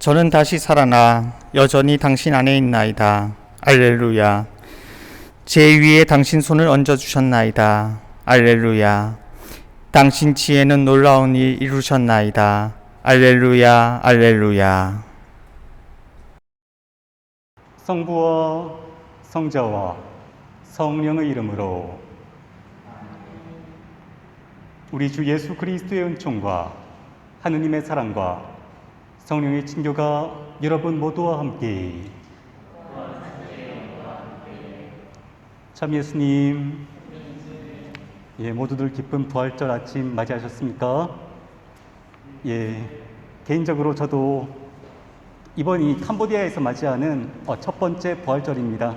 저는 다시 살아나 여전히 당신 안에 있나이다. 알렐루야. 제 위에 당신 손을 얹어주셨나이다. 알렐루야. 당신 지혜는 놀라운 일 이루셨나이다. 알렐루야. 알렐루야. 성부와 성자와 성령의 이름으로 우리 주 예수 그리스도의 은총과 하느님의 사랑과 성령의 친교가 여러분 모두와 함께. 참 예수님, 모두들 기쁜 부활절 아침 맞이하셨습니까? 개인적으로 저도 이번이 캄보디아에서 맞이하는 첫 번째 부활절입니다.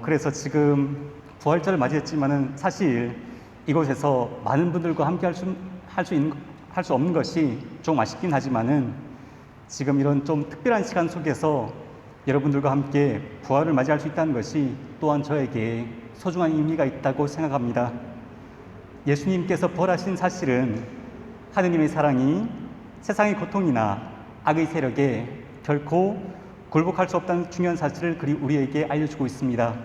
그래서 지금 부활절을 맞이했지만은 사실 이곳에서 많은 분들과 함께 할 수 없는 것이 좀 아쉽긴 하지만은 지금 이런 좀 특별한 시간 속에서 여러분들과 함께 부활을 맞이할 수 있다는 것이 또한 저에게 소중한 의미가 있다고 생각합니다. 예수님께서 부활하신 사실은 하느님의 사랑이 세상의 고통이나 악의 세력에 결코 굴복할 수 없다는 중요한 사실을 그리 우리에게 알려주고 있습니다.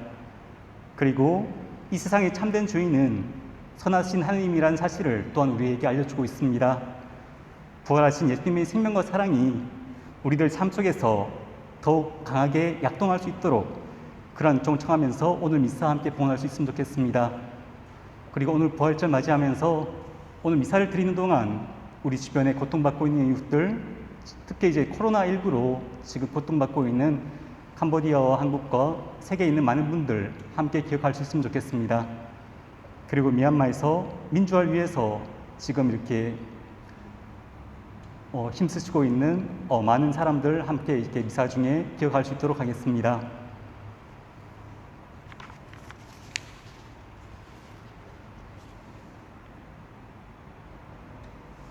그리고 이 세상의 참된 주인은 선하신 하느님이라는 사실을 또한 우리에게 알려주고 있습니다. 부활하신 예수님의 생명과 사랑이 우리들 삶 속에서 더욱 강하게 약동할 수 있도록 그런 청하면서 오늘 미사 함께 봉헌할 수 있으면 좋겠습니다. 그리고 오늘 부활절 맞이하면서 오늘 미사를 드리는 동안 우리 주변에 고통받고 있는 이웃들, 특히 이제 코로나19로 지금 고통받고 있는 캄보디아와 한국과 세계에 있는 많은 분들 함께 기억할 수 있으면 좋겠습니다. 그리고 미얀마에서 민주화를 위해서 지금 이렇게 힘쓰시고 있는 많은 사람들 함께 이렇게 미사 중에 기억할 수 있도록 하겠습니다.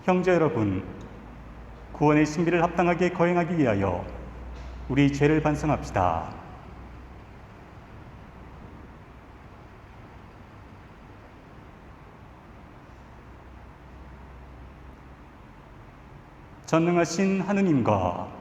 형제 여러분, 구원의 신비를 합당하게 거행하기 위하여 우리 죄를 반성합시다. 전능하신 하느님과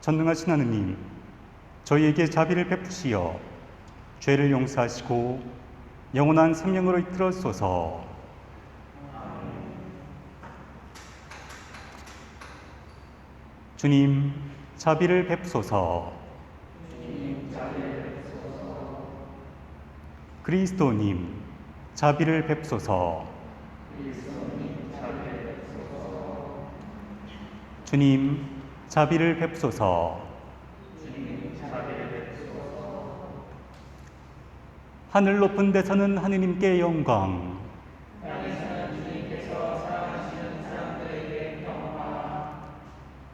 전능하신 하느님, 저희에게 자비를 베푸시어 죄를 용서하시고 영원한 생명으로 이끌어소서. 주님, 자비를 베푸소서. 그리스도님, 자비를 베푸소서. 주님, 자비를 베푸소서. 하늘 높은 데서는 하느님께 영광,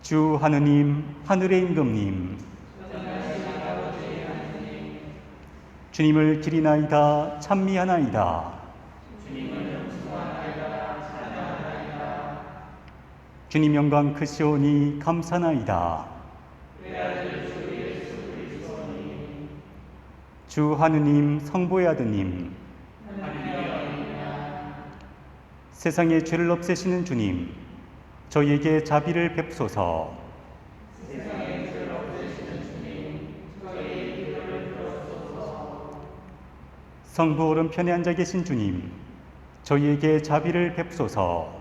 주 하느님, 하늘의 임금님, 주님을 기리나이다 찬미하나이다. 주님 영광 크시오니 감사나이다. 주 하느님 성부의 아드님, 세상의 죄를 없애시는 주님, 저희에게 자비를 베푸소서. 성부 오른편에 앉아 계신 주님, 저희에게 자비를 베푸소서.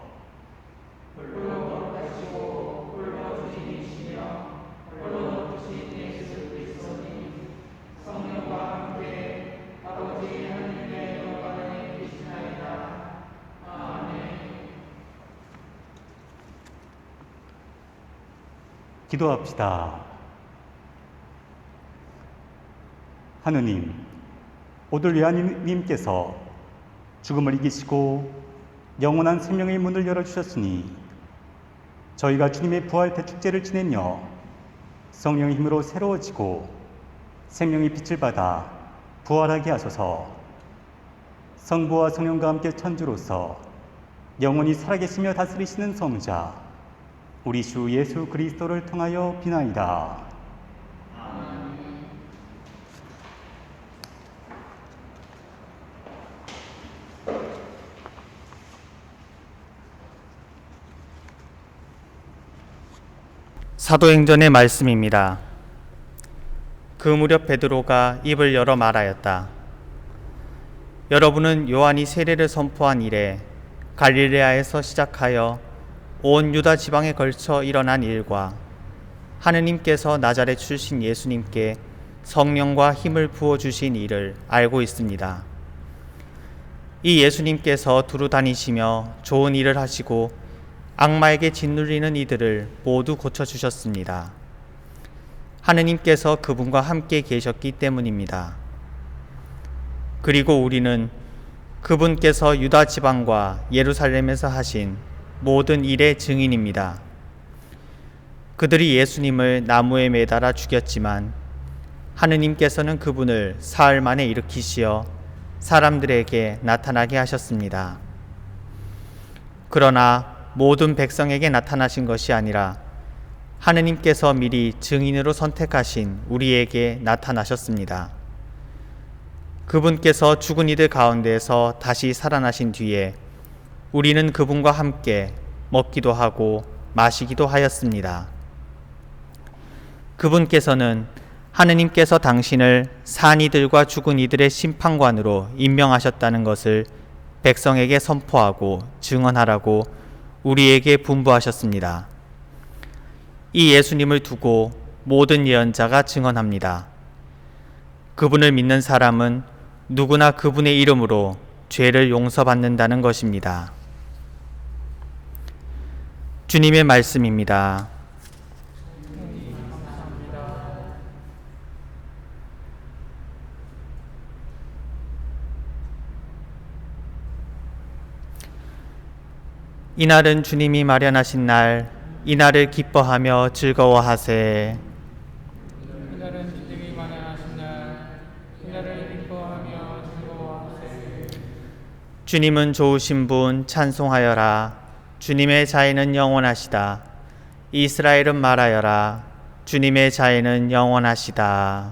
기도합시다. 하느님, 오늘 예하님께서 죽음을 이기시고 영원한 생명의 문을 열어주셨으니 저희가 주님의 부활 대축제를 지내며 성령의 힘으로 새로워지고 생명의 빛을 받아 부활하게 하소서. 성부와 성령과 함께 천주로서 영원히 살아계시며 다스리시는 성자 우리 주 예수 그리스도를 통하여 비나이다. 사도행전의 말씀입니다. 그 무렵 베드로가 입을 열어 말하였다. 여러분은 요한이 세례를 선포한 이래 갈릴레아에서 시작하여 온 유다 지방에 걸쳐 일어난 일과 하느님께서 나자렛 출신 예수님께 성령과 힘을 부어주신 일을 알고 있습니다. 이 예수님께서 두루 다니시며 좋은 일을 하시고 악마에게 짓눌리는 이들을 모두 고쳐주셨습니다. 하느님께서 그분과 함께 계셨기 때문입니다. 그리고 우리는 그분께서 유다 지방과 예루살렘에서 하신 모든 일의 증인입니다. 그들이 예수님을 나무에 매달아 죽였지만 하느님께서는 그분을 사흘 만에 일으키시어 사람들에게 나타나게 하셨습니다. 그러나 모든 백성에게 나타나신 것이 아니라 하느님께서 미리 증인으로 선택하신 우리에게 나타나셨습니다. 그분께서 죽은 이들 가운데에서 다시 살아나신 뒤에 우리는 그분과 함께 먹기도 하고 마시기도 하였습니다. 그분께서는 하느님께서 당신을 산 이들과 죽은 이들의 심판관으로 임명하셨다는 것을 백성에게 선포하고 증언하라고 우리에게 분부하셨습니다. 이 예수님을 두고 모든 예언자가 증언합니다. 그분을 믿는 사람은 누구나 그분의 이름으로 죄를 용서받는다는 것입니다. 주님의 말씀입니다. 이날은 주님이 마련하신 날, 이날을 기뻐하며 즐거워하세. 이날은 주님이 마련하신 날, 이날을 기뻐하며 즐거워하세. 주님은 좋으신 분 찬송하여라. 주님의 자애는 영원하시다. 이스라엘은 말하여라. 주님의 자애는 영원하시다.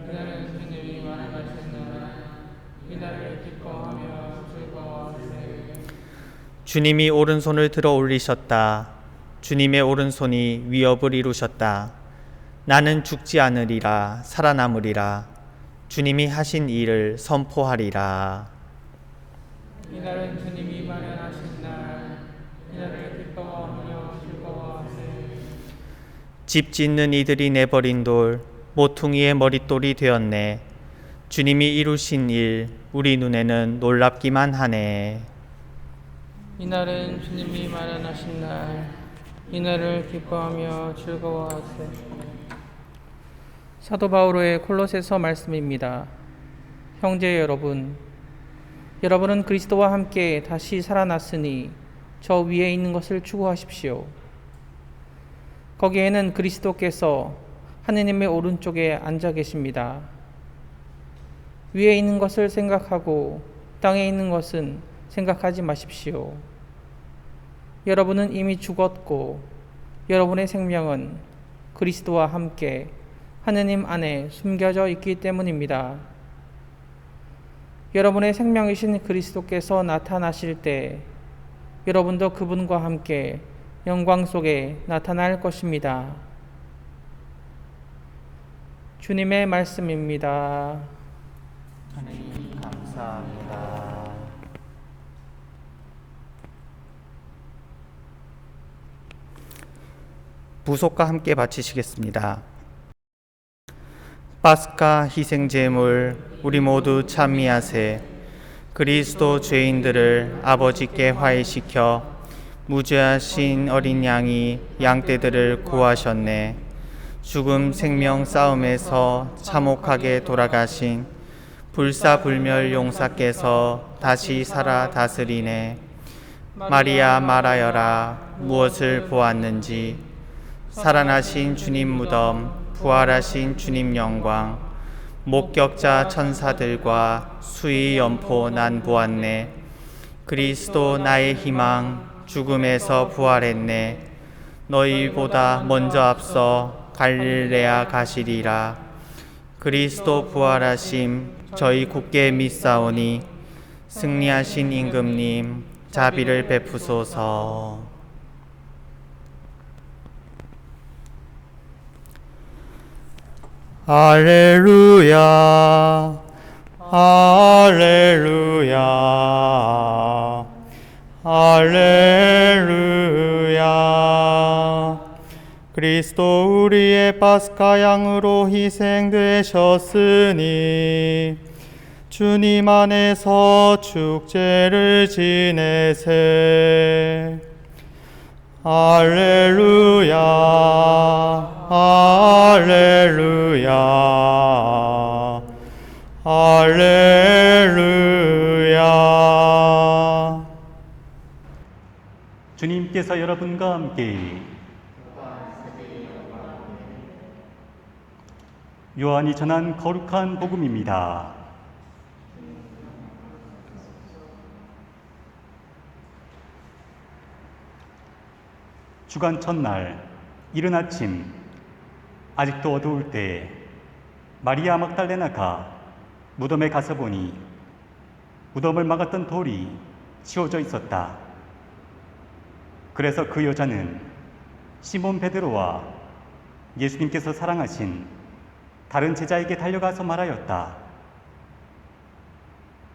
이날은 주님이 마련하신 날, 이날을 기뻐하며 즐거워하세. 주님이 오른손을 들어 올리셨다. 주님의 오른손이 위협을 이루셨다. 나는 죽지 않으리라 살아남으리라. 주님이 하신 일을 선포하리라. 이날은 주님이 마련하신 날, 이날을 기뻐하며 즐거워하세. 집 짓는 이들이 내버린 돌, 모퉁이의 머릿돌이 되었네. 주님이 이루신 일, 우리 눈에는 놀랍기만 하네. 이날은 주님이 마련하신 날, 이날을 기뻐하며 즐거워하세. 사도 바오로의 콜로새서 말씀입니다. 형제 여러분, 여러분은 그리스도와 함께 다시 살아났으니 저 위에 있는 것을 추구하십시오. 거기에는 그리스도께서 하느님의 오른쪽에 앉아 계십니다. 위에 있는 것을 생각하고 땅에 있는 것은 생각하지 마십시오. 여러분은 이미 죽었고 여러분의 생명은 그리스도와 함께 하느님 안에 숨겨져 있기 때문입니다. 여러분의 생명이신 그리스도께서 나타나실 때 여러분도 그분과 함께 영광 속에 나타날 것입니다. 주님의 말씀입니다. 하나님 감사합니다. 부속과 함께 바치시겠습니다. 파스카 희생제물 우리 모두 찬미하세. 그리스도 죄인들을 아버지께 화해시켜 무죄하신 어린 양이 양떼들을 구하셨네. 죽음 생명 싸움에서 참혹하게 돌아가신 불사불멸 용사께서 다시 살아 다스리네. 마리아 말하여라. 무엇을 보았는지 살아나신 주님 무덤, 부활하신 주님 영광, 목격자 천사들과 수위 연포 난 보았네. 그리스도 나의 희망, 죽음에서 부활했네. 너희보다 먼저 앞서 갈릴레아 가시리라. 그리스도 부활하심 저희 굳게 믿사오니 승리하신 임금님 자비를 베푸소서. 할렐루야 할렐루야 할렐루야. 그리스도 우리의 파스카 양으로 희생되셨으니 주님 안에서 축제를 지내세. 할렐루야 할렐루야 할렐루야. 주님께서 여러분과 함께 요한이 전한 거룩한 복음입니다. 주간 첫날 이른 아침, 아직도 어두울 때 마리아 막달레나가 무덤에 가서 보니 무덤을 막았던 돌이 치워져 있었다. 그래서 그 여자는 시몬 베드로와 예수님께서 사랑하신 다른 제자에게 달려가서 말하였다.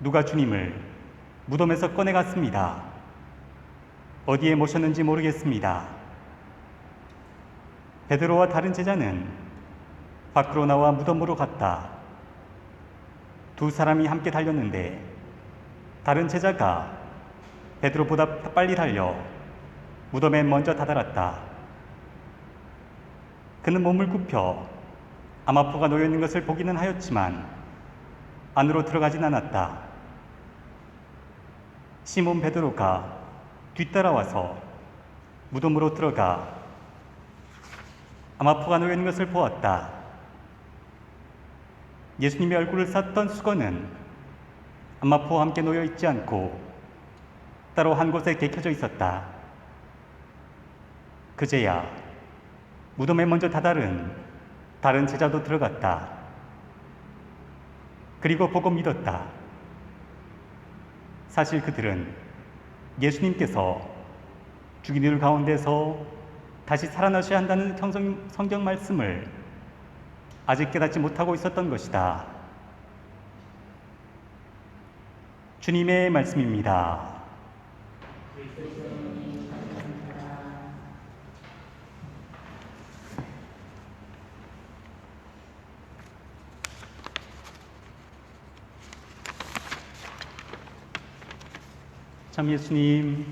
누가 주님을 무덤에서 꺼내갔습니다. 어디에 모셨는지 모르겠습니다. 베드로와 다른 제자는 밖으로 나와 무덤으로 갔다. 두 사람이 함께 달렸는데 다른 제자가 베드로보다 빨리 달려 무덤에 먼저 다다랐다. 그는 몸을 굽혀 암마포가 놓여있는 것을 보기는 하였지만 안으로 들어가진 않았다. 시몬 베드로가 뒤따라와서 무덤으로 들어가 암마포가 놓여있는 것을 보았다. 예수님의 얼굴을 쌌던 수건은 암마포와 함께 놓여있지 않고 따로 한 곳에 개켜져 있었다. 그제야 무덤에 먼저 다다른 다른 제자도 들어갔다. 그리고 보고 믿었다. 사실 그들은 예수님께서 죽인 이들 가운데서 다시 살아나셔야 한다는 성경 말씀을 아직 깨닫지 못하고 있었던 것이다. 주님의 말씀입니다. 참 예수님,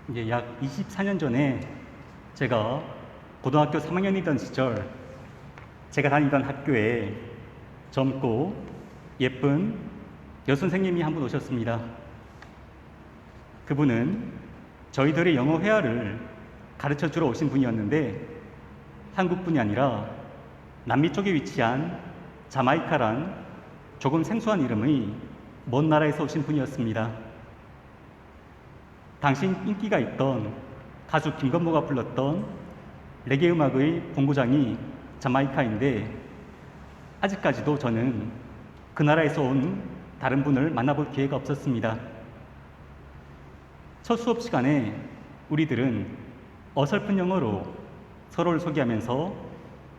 이제 약 24년 전에 제가 고등학교 3학년이던 시절 제가 다니던 학교에 젊고 예쁜 여선생님이 한 분 오셨습니다. 그분은 저희들의 영어 회화를 가르쳐 주러 오신 분이었는데 한국분이 아니라 남미 쪽에 위치한 자마이카란 조금 생소한 이름의 먼 나라에서 오신 분이었습니다. 당시 인기가 있던 가수 김건모가 불렀던 레게 음악의 본고장이 자마이카인데 아직까지도 저는 그 나라에서 온 다른 분을 만나볼 기회가 없었습니다. 첫 수업 시간에 우리들은 어설픈 영어로 서로를 소개하면서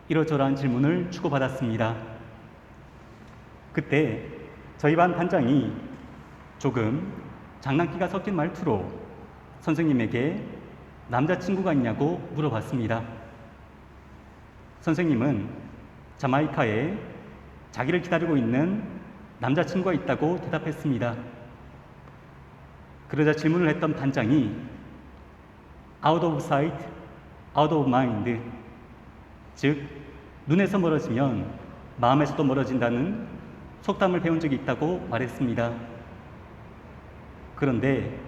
이러저러한 질문을 주고받았습니다. 그때 저희 반 반장이 조금 장난기가 섞인 말투로 선생님에게 남자친구가 있냐고 물어봤습니다. 선생님은 자마이카에 자기를 기다리고 있는 남자친구가 있다고 대답했습니다. 그러자 질문을 했던 반장이 out of sight, out of mind, 즉 눈에서 멀어지면 마음에서도 멀어진다는 속담을 배운 적이 있다고 말했습니다. 그런데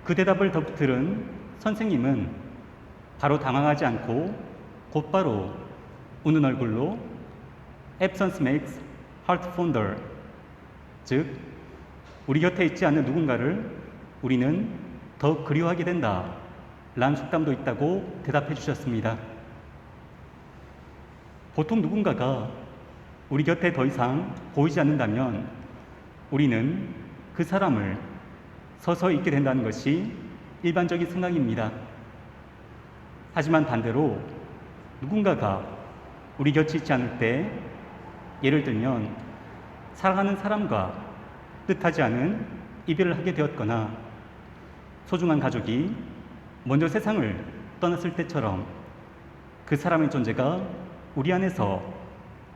그 대답을 들은 선생님은 바로 당황하지 않고 곧바로 웃는 얼굴로 Absence makes heart fonder, 즉 우리 곁에 있지 않는 누군가를 우리는 더 그리워하게 된다 라는 속담도 있다고 대답해 주셨습니다. 보통 누군가가 우리 곁에 더 이상 보이지 않는다면 우리는 그 사람을 서서히 잊게 된다는 것이 일반적인 생각입니다. 하지만 반대로 누군가가 우리 곁에 있지 않을 때, 예를 들면 사랑하는 사람과 뜻하지 않은 이별을 하게 되었거나 소중한 가족이 먼저 세상을 떠났을 때처럼 그 사람의 존재가 우리 안에서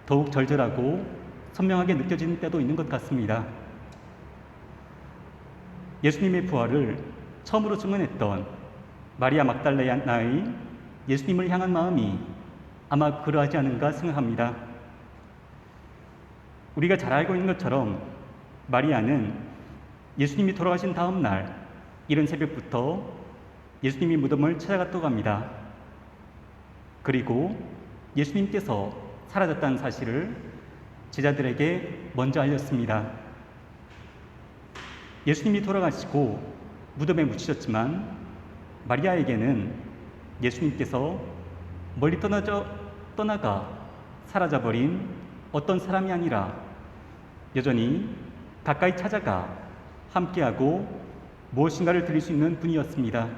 더욱 절절하고 선명하게 느껴지는 때도 있는 것 같습니다. 예수님의 부활을 처음으로 증언했던 마리아 막달레나의 예수님을 향한 마음이 아마 그러하지 않은가 생각합니다. 우리가 잘 알고 있는 것처럼 마리아는 예수님이 돌아가신 다음 날 이른 새벽부터 예수님이 무덤을 찾아갔다고 합니다. 그리고 예수님께서 사라졌다는 사실을 제자들에게 먼저 알렸습니다. 예수님이 돌아가시고 무덤에 묻히셨지만 마리아에게는 예수님께서 멀리 떠나가 사라져버린 어떤 사람이 아니라 여전히 가까이 찾아가 함께하고 무엇인가를 드릴 수 있는 분이었습니다.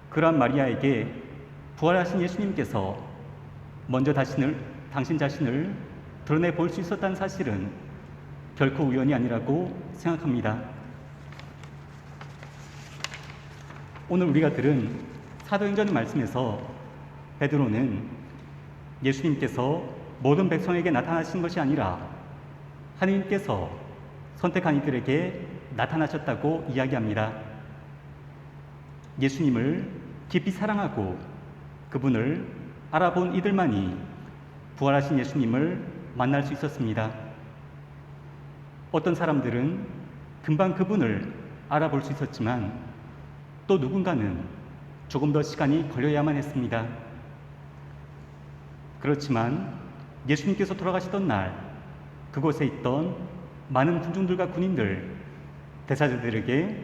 그러한 마리아에게 부활하신 예수님께서 먼저 당신 자신을 드러내 볼 수 있었다는 사실은 결코 우연이 아니라고 생각합니다. 오늘 우리가 들은 사도행전 말씀에서 베드로는 예수님께서 모든 백성에게 나타나신 것이 아니라 하느님께서 선택한 이들에게 나타나셨다고 이야기합니다. 예수님을 깊이 사랑하고 그분을 알아본 이들만이 부활하신 예수님을 만날 수 있었습니다. 어떤 사람들은 금방 그분을 알아볼 수 있었지만 또 누군가는 조금 더 시간이 걸려야만 했습니다. 그렇지만 예수님께서 돌아가시던 날 그곳에 있던 많은 군중들과 군인들, 대사들에게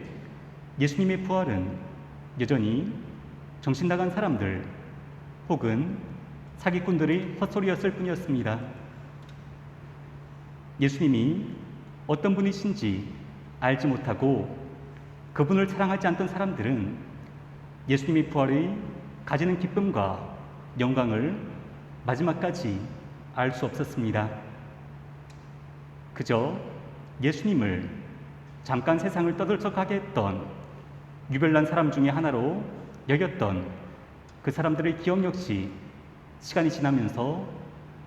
예수님의 부활은 여전히 정신 나간 사람들 혹은 사기꾼들의 헛소리였을 뿐이었습니다. 예수님이 어떤 분이신지 알지 못하고 그분을 사랑하지 않던 사람들은 예수님의 부활이 가지는 기쁨과 영광을 마지막까지 알 수 없었습니다. 그저 예수님을 잠깐 세상을 떠들썩하게 했던 유별난 사람 중에 하나로 여겼던 그 사람들의 기억 역시 시간이 지나면서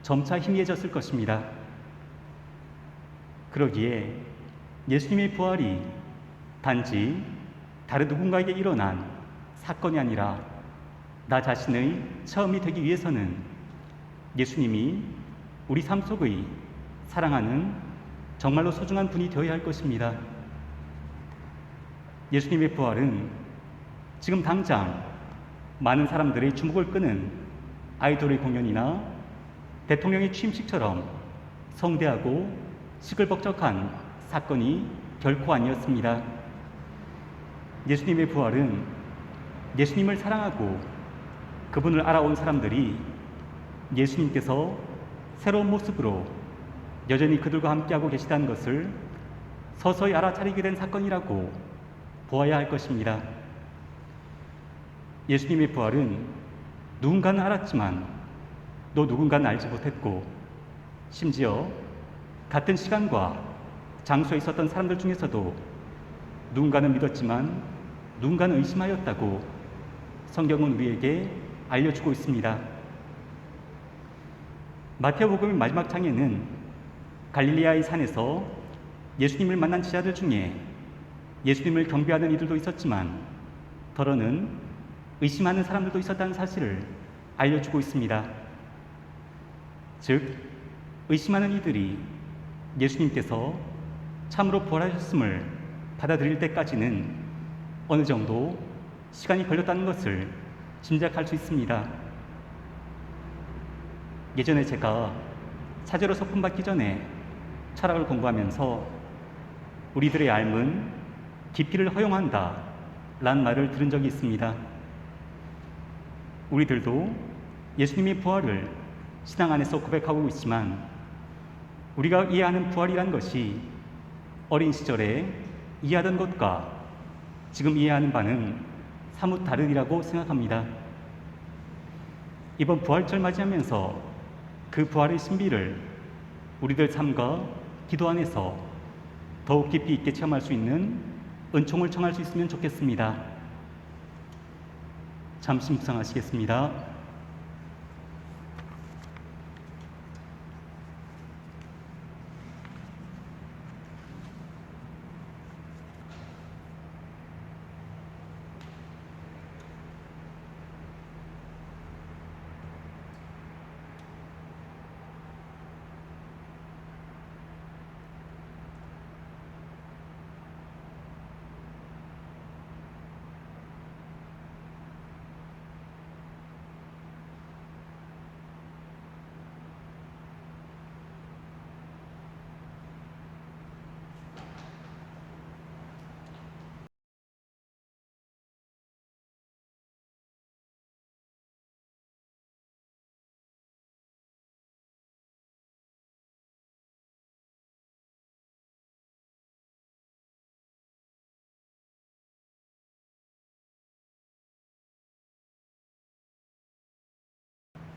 점차 희미해졌을 것입니다. 그러기에 예수님의 부활이 단지 다른 누군가에게 일어난 사건이 아니라 나 자신의 처음이 되기 위해서는 예수님이 우리 삶 속의 사랑하는 정말로 소중한 분이 되어야 할 것입니다. 예수님의 부활은 지금 당장 많은 사람들의 주목을 끄는 아이돌의 공연이나 대통령의 취임식처럼 성대하고 시끌벅적한 사건이 결코 아니었습니다. 예수님의 부활은 예수님을 사랑하고 그분을 알아온 사람들이 예수님께서 새로운 모습으로 여전히 그들과 함께하고 계시다는 것을 서서히 알아차리게 된 사건이라고 보아야 할 것입니다. 예수님의 부활은 누군가는 알았지만 또 누군가는 알지 못했고 심지어 같은 시간과 장소에 있었던 사람들 중에서도 누군가는 믿었지만 누군가는 의심하였다고 성경은 우리에게 알려주고 있습니다. 마태복음의 마지막 장에는 갈릴리아의 산에서 예수님을 만난 제자들 중에 예수님을 경배하는 이들도 있었지만 더러는 의심하는 사람들도 있었다는 사실을 알려주고 있습니다. 즉, 의심하는 이들이 예수님께서 참으로 부활하셨음을 받아들일 때까지는 어느 정도 시간이 걸렸다는 것을 짐작할 수 있습니다. 예전에 제가 사제로 소품받기 전에 철학을 공부하면서 우리들의 삶은 기피를 허용한다 라는 말을 들은 적이 있습니다. 우리들도 예수님의 부활을 신앙 안에서 고백하고 있지만 우리가 이해하는 부활이란 것이 어린 시절에 이해하던 것과 지금 이해하는 바는 사뭇 다르리라고 생각합니다. 이번 부활절 맞이하면서 그 부활의 신비를 우리들 삶과 기도 안에서 더욱 깊이 있게 체험할 수 있는 은총을 청할 수 있으면 좋겠습니다. 잠시 묵상하시겠습니다.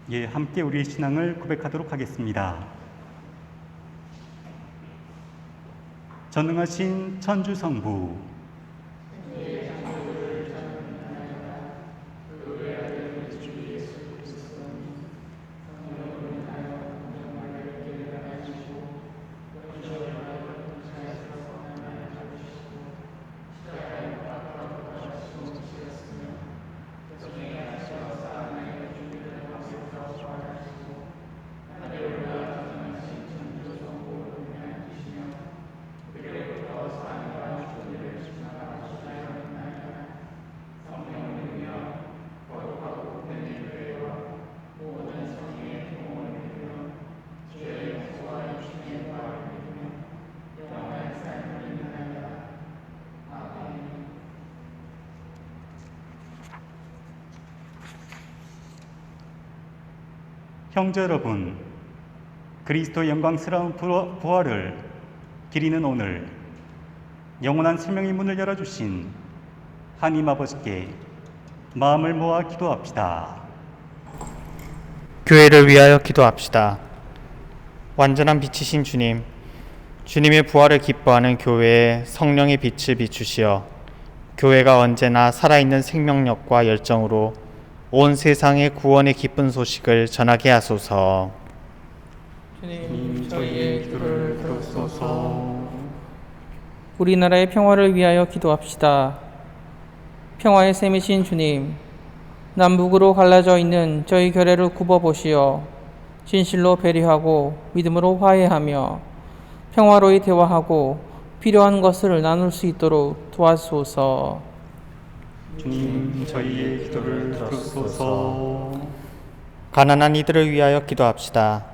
예, 함께 우리의 신앙을 고백하도록 하겠습니다. 전능하신 천주성부, 형제 여러분, 그리스도의 영광스러운 부활을 기리는 오늘 영원한 생명의 문을 열어주신 하나님 아버지께 마음을 모아 기도합시다. 교회를 위하여 기도합시다. 완전한 빛이신 주님, 주님의 부활을 기뻐하는 교회에 성령의 빛을 비추시어 교회가 언제나 살아있는 생명력과 열정으로 온 세상에 구원의 기쁜 소식을 전하게 하소서. 주님, 저희의 기도를 들으소서. 우리나라의 평화를 위하여 기도합시다. 평화의 셈이신 주님, 남북으로 갈라져 있는 저희 교회를 굽어보시어 진실로 배려하고 믿음으로 화해하며 평화로이 대화하고 필요한 것을 나눌 수 있도록 도와주소서. 주님, 저희의 기도를 들으소서. 가난한 이들을 위하여 기도합시다.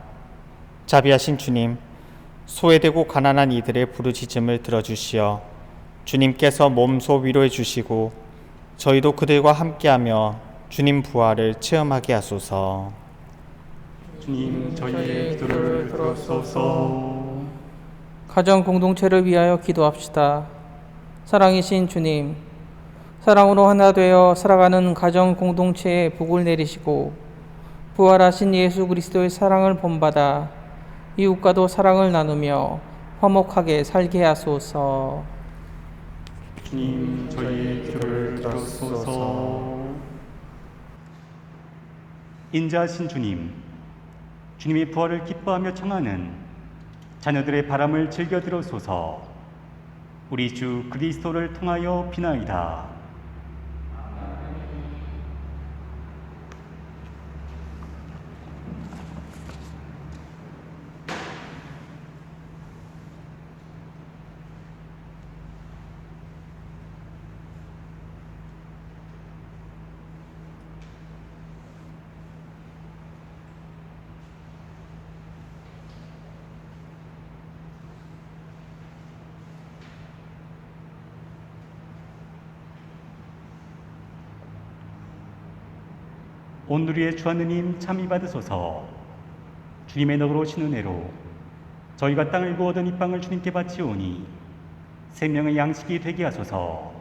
자비하신 주님, 소외되고 가난한 이들의 부르짖음을 들어주시어 주님께서 몸소 위로해 주시고 저희도 그들과 함께하며 주님 부활을 체험하게 하소서. 주님, 저희의 기도를 들으소서. 가정 공동체를 위하여 기도합시다. 사랑이신 주님, 사랑으로 하나 되어 살아가는 가정 공동체에 복을 내리시고 부활하신 예수 그리스도의 사랑을 본받아 이웃과도 사랑을 나누며 화목하게 살게 하소서. 주님, 저희의 기도를 들으소서. 인자하신 주님, 주님의 부활을 기뻐하며 청하는 자녀들의 바람을 즐겨 들으소서. 우리 주 그리스도를 통하여 비나이다. 온누리의 주 하느님 참이 받으소서. 주님의 너그러 오신 은혜로 저희가 땅을 구하던 이 빵을 주님께 바치오니 생명의 양식이 되게 하소서.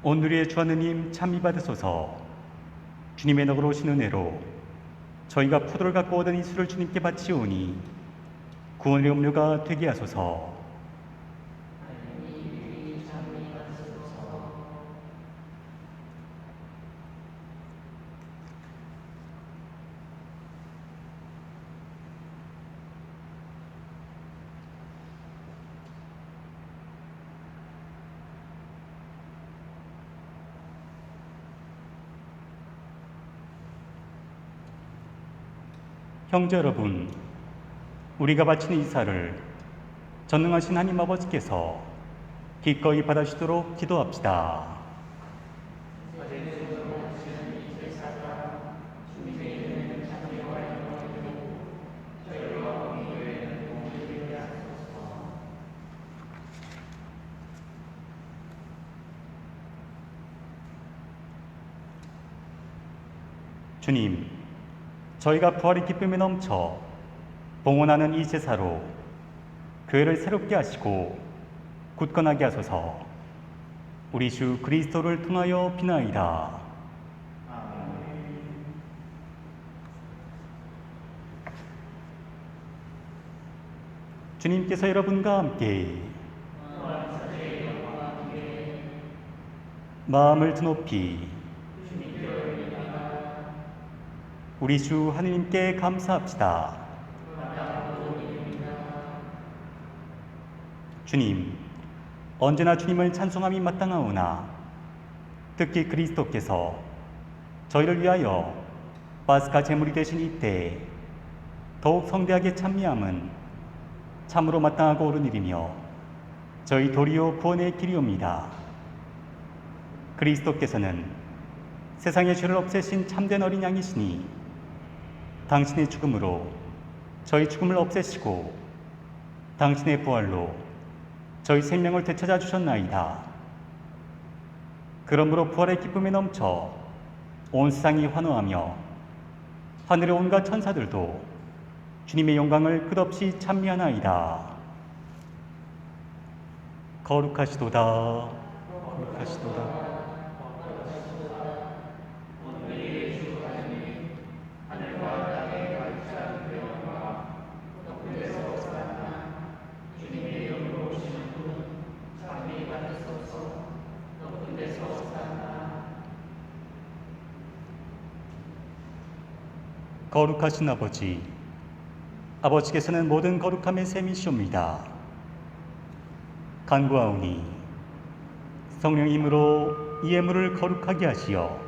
온누리의 주 하느님 참이 받으소서. 주님의 너그러 오신 은혜로 저희가 포도를 갖고 오던 이 술을 주님께 바치오니 구원의 음료가 되게 하소서. 형제 여러분, 우리가 바치는 이 살을 전능하신 하나님 아버지께서 기꺼이 받아주시도록 기도합시다. 주님, 저희가 부활의 기쁨에 넘쳐 봉헌하는 이 제사로 교회를 새롭게 하시고 굳건하게 하소서. 우리 주 그리스도를 통하여 비나이다. 주님께서 여러분과 함께 마음을 드높이 우리 주 하느님께 감사합시다. 주님, 언제나 주님을 찬송함이 마땅하오나 특히 그리스도께서 저희를 위하여 파스카 제물이 되신 이때 더욱 성대하게 찬미함은 참으로 마땅하고 옳은 일이며 저희 도리어 구원의 길이옵니다. 그리스도께서는 세상의 죄를 없애신 참된 어린 양이시니 당신의 죽음으로 저희 죽음을 없애시고 당신의 부활로 저희 생명을 되찾아 주셨나이다. 그러므로 부활의 기쁨에 넘쳐 온 세상이 환호하며 하늘의 온갖 천사들도 주님의 영광을 끝없이 찬미하나이다. 거룩하시도다. 거룩하시도다. 거룩하신 아버지, 아버지께서는 모든 거룩함의 셈이시옵니다. 간구하오니 성령 힘으로 이 예물을 거룩하게 하시어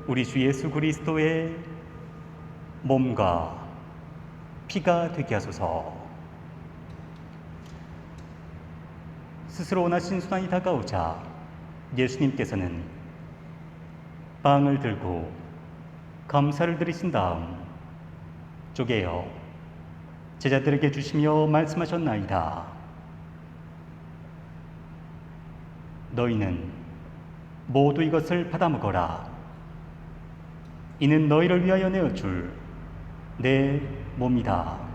우리 주 예수 그리스도의 몸과 피가 되게 하소서. 스스로 원하신 순환이 다가오자 예수님께서는 빵을 들고 감사를 드리신 다음 쪼개어 제자들에게 주시며 말씀하셨나이다. 너희는 모두 이것을 받아 먹어라. 이는 너희를 위하여 내어줄 내 몸이다.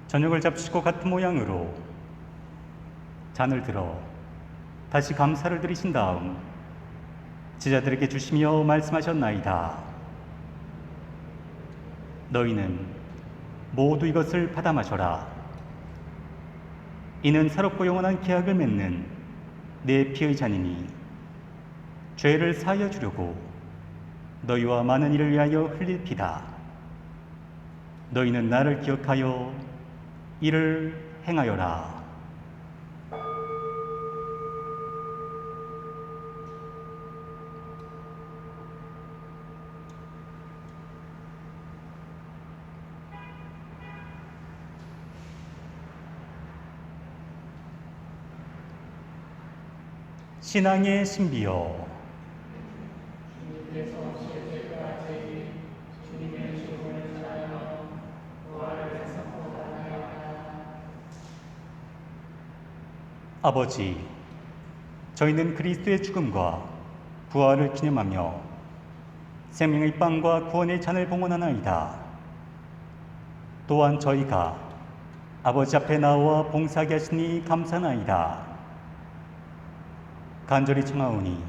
저녁을 잡수시고 같은 모양으로 잔을 들어 다시 감사를 드리신 다음 제자들에게 주시며 말씀하셨나이다. 너희는 모두 이것을 받아 마셔라. 이는 새롭고 영원한 계약을 맺는 내 피의 잔이니 죄를 사하여 주려고 너희와 많은 이를 위하여 흘릴 피다. 너희는 나를 기억하여 이를 행하여라. 신앙의 신비여, 아버지, 저희는 그리스도의 죽음과 부활을 기념하며 생명의 빵과 구원의 잔을 봉헌하나이다. 또한 저희가 아버지 앞에 나와 봉사하게 하시니 감사나이다. 간절히 청하오니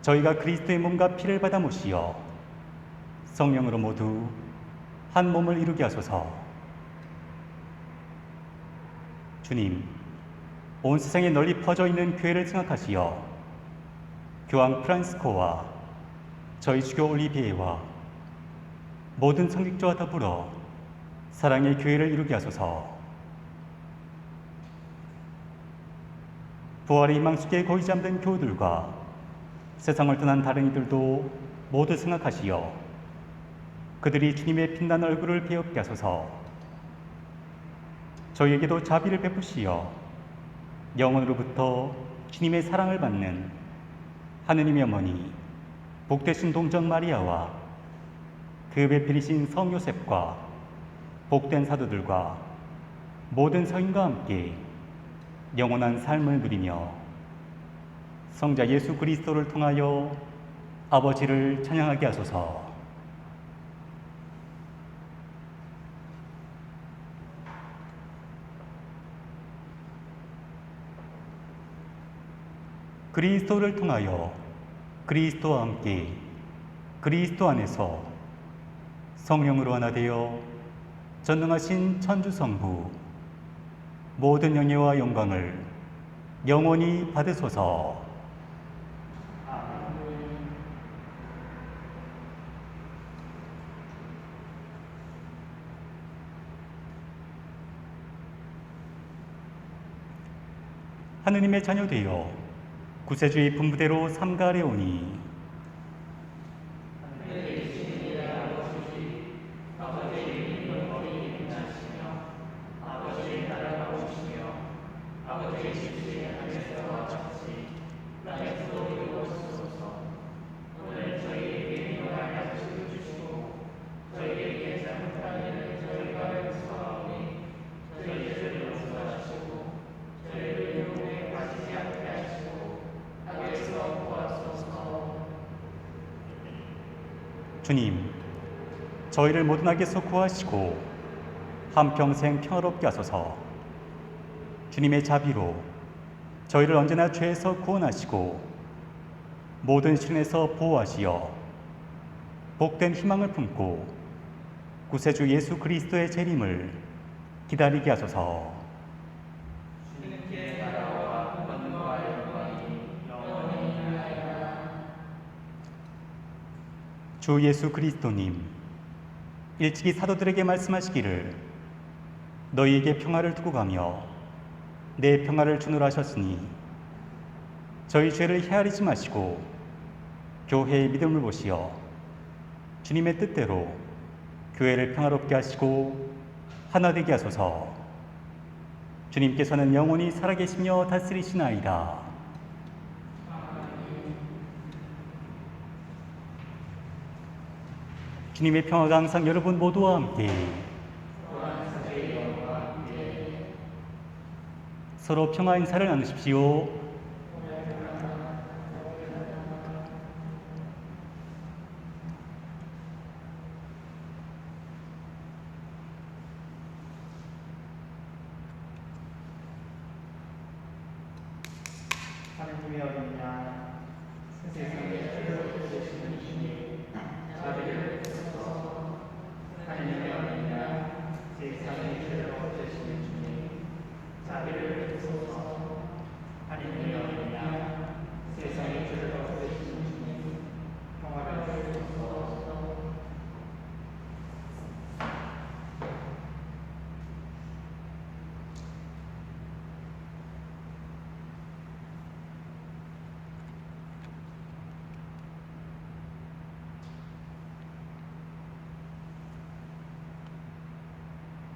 저희가 그리스도의 몸과 피를 받아 모시어 성령으로 모두 한 몸을 이루게 하소서. 주님, 온 세상에 널리 퍼져 있는 교회를 생각하시어 교황 프란시스코와 저희 주교 올리비에와 모든 성직자와 더불어 사랑의 교회를 이루게 하소서. 부활의 희망 속에 고이 잠든 교우들과 세상을 떠난 다른 이들도 모두 생각하시어 그들이 주님의 빛난 얼굴을 배웁게 하소서. 저희에게도 자비를 베푸시어 영원으로부터 주님의 사랑을 받는 하느님의 어머니 복되신 동정 마리아와 그 배필이신 성 요셉과 복된 사도들과 모든 성인과 함께 영원한 삶을 누리며 성자 예수 그리스도를 통하여 아버지를 찬양하게 하소서. 그리스도를 통하여 그리스도와 함께 그리스도 안에서 성령으로 하나 되어 전능하신 천주성부 모든 영예와 영광을 영원히 받으소서. 하느님의 자녀 되어 구세주의 분부대로 삼가하려오니 주님, 저희를 모든 악에서 구하시고 한평생 평화롭게 하소서. 주님의 자비로 저희를 언제나 죄에서 구원하시고 모든 시련에서 보호하시어 복된 희망을 품고 구세주 예수 그리스도의 재림을 기다리게 하소서. 주 예수 그리스도님, 일찍이 사도들에게 말씀하시기를 너희에게 평화를 두고 가며 내 평화를 주노라 하셨으니 저희 죄를 헤아리지 마시고 교회의 믿음을 보시어 주님의 뜻대로 교회를 평화롭게 하시고 하나 되게 하소서. 주님께서는 영원히 살아계시며 다스리시나이다. 주님의 평화가 항상 여러분 모두와 함께 서로 평화 인사를 나누십시오. 하느님의 어린 양, 세상의 죄를 지시는 주님, 저희를 하느님의 어린 양,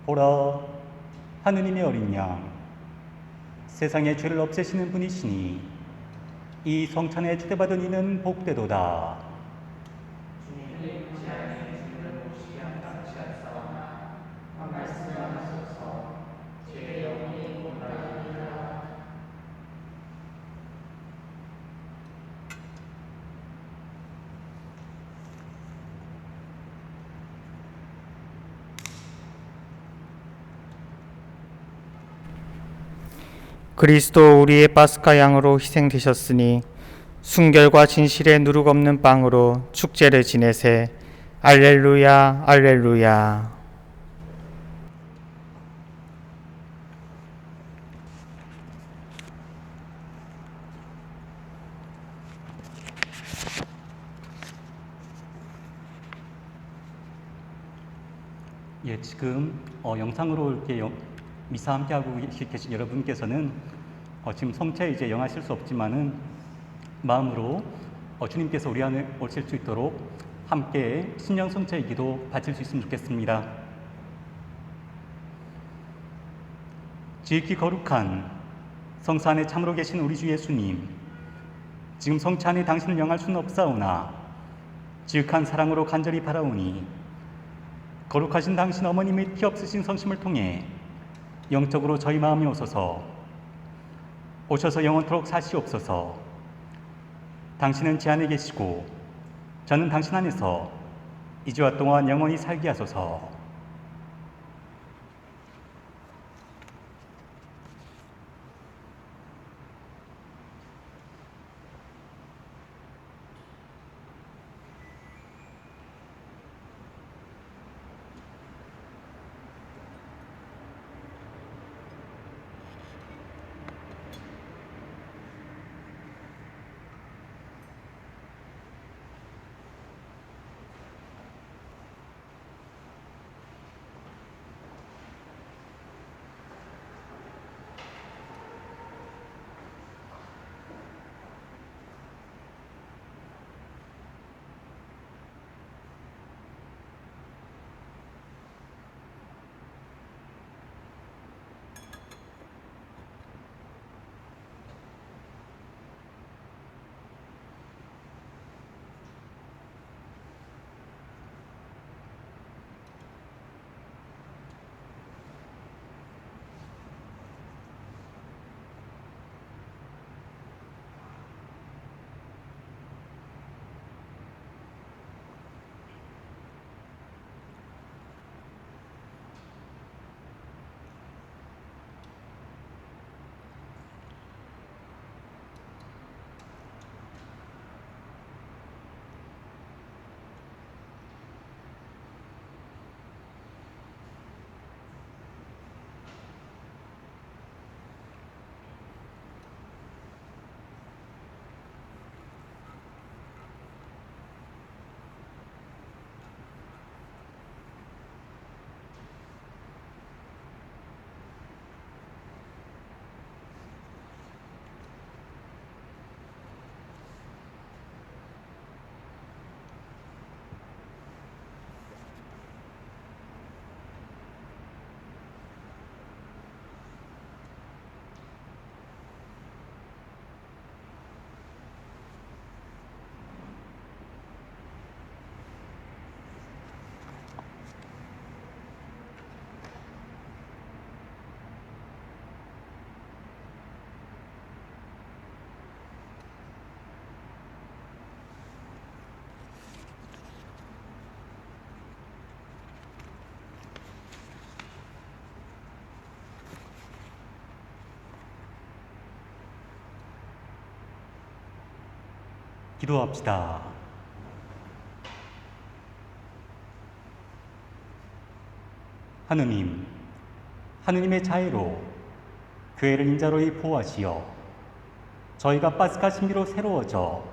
보라, 하느님의 어린 양, 세상의 죄를 없애시는 분이시니 이 성찬에 초대받은 이는 복되도다. 그리스도 우리의 파스카 양으로 희생되셨으니 순결과 진실의 누룩 없는 빵으로 축제를 지내세. 알렐루야, 알렐루야. 예, 지금 영상으로 이렇게 미사 함께 하고 계신 여러분께서는 지금 성체 이제 영하실 수 없지만은 마음으로 주님께서 우리 안에 오실 수 있도록 함께 신령 성체의 기도 바칠 수 있으면 좋겠습니다. 지극히 거룩한 성사 안에 참으로 계신 우리 주 예수님, 지금 성체 안에 당신을 영할 수는 없사오나 지극한 사랑으로 간절히 바라오니 거룩하신 당신 어머님의 피 없으신 성심을 통해 영적으로 저희 마음이 오셔서 영원토록 사시옵소서. 당신은 제 안에 계시고 저는 당신 안에서 이제와 동안 영원히 살게 하소서. 기도합시다. 하느님, 하느님의 자애로 교회를 인자로이 보호하시어 저희가 파스카 신비로 새로워져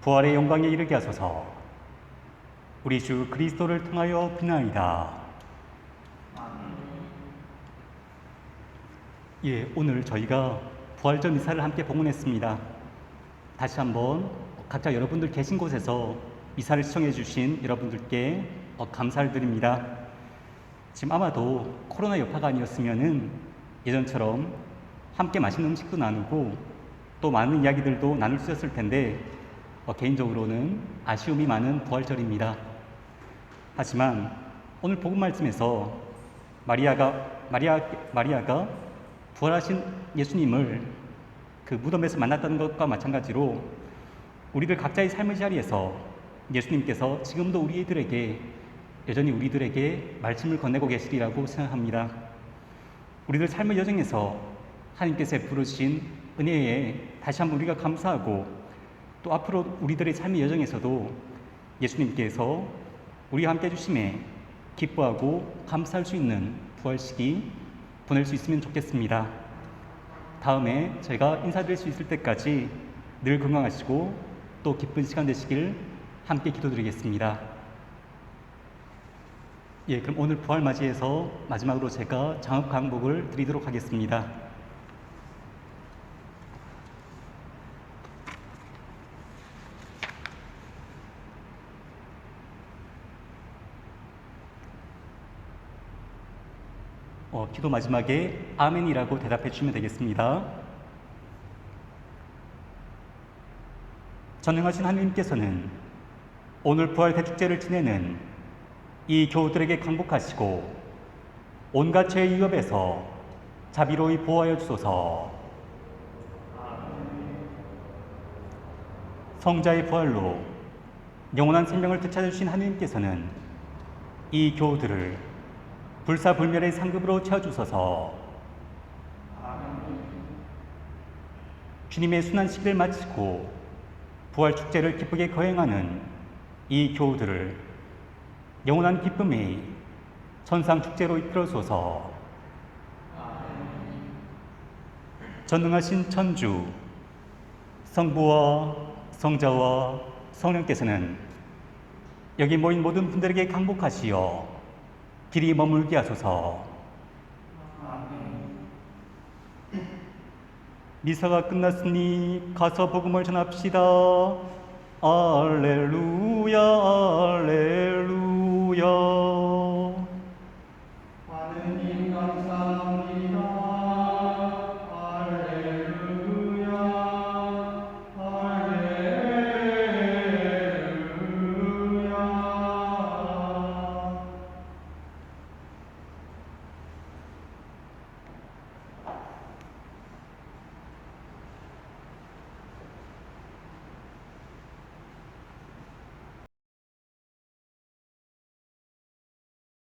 부활의 영광에 이르게 하소서. 우리 주 그리스도를 통하여 비나이다. 예, 오늘 저희가 부활절 미사를 함께 봉헌했습니다. 다시 한번 각자 여러분들 계신 곳에서 미사를 시청해 주신 여러분들께 감사를 드립니다. 지금 아마도 코로나 여파가 아니었으면은 예전처럼 함께 맛있는 음식도 나누고 또 많은 이야기들도 나눌 수 있었을 텐데 개인적으로는 아쉬움이 많은 부활절입니다. 하지만 오늘 복음 말씀에서 마리아가 부활하신 예수님을 그 무덤에서 만났다는 것과 마찬가지로 우리들 각자의 삶의 자리에서 예수님께서 지금도 여전히 우리들에게 말씀을 건네고 계시리라고 생각합니다. 우리들 삶의 여정에서 하나님께서 부르신 은혜에 다시 한번 우리가 감사하고 또 앞으로 우리들의 삶의 여정에서도 예수님께서 우리와 함께 해주심에 기뻐하고 감사할 수 있는 부활 시기 보낼 수 있으면 좋겠습니다. 다음에 제가 인사드릴 수 있을 때까지 늘 건강하시고 또 기쁜 시간 되시길 함께 기도드리겠습니다. 그럼 오늘 부활 맞이해서 마지막으로 제가 장업 강복을 드리도록 하겠습니다. 기도 마지막에 아멘이라고 대답해 주시면 되겠습니다. 전능하신 하나님께서는 오늘 부활 대축제를 지내는 이 교우들에게 강복하시고 온갖 죄의 위협에서 자비로이 보호하여 주소서. 성자의 부활로 영원한 생명을 되찾아 주신 하나님께서는 이 교우들을 불사불멸의 상급으로 채워주소서. 주님의 순환 시기를 마치고 부활 축제를 기쁘게 거행하는 이 교우들을 영원한 기쁨의 천상 축제로 이끌어소서. 전능하신 천주 성부와 성자와 성령께서는 여기 모인 모든 분들에게 강복하시어 길이 머물게 하소서. 미사가 끝났으니 가서 복음을 전합시다. 알렐루야 알렐루야. 하느님 감사합니다.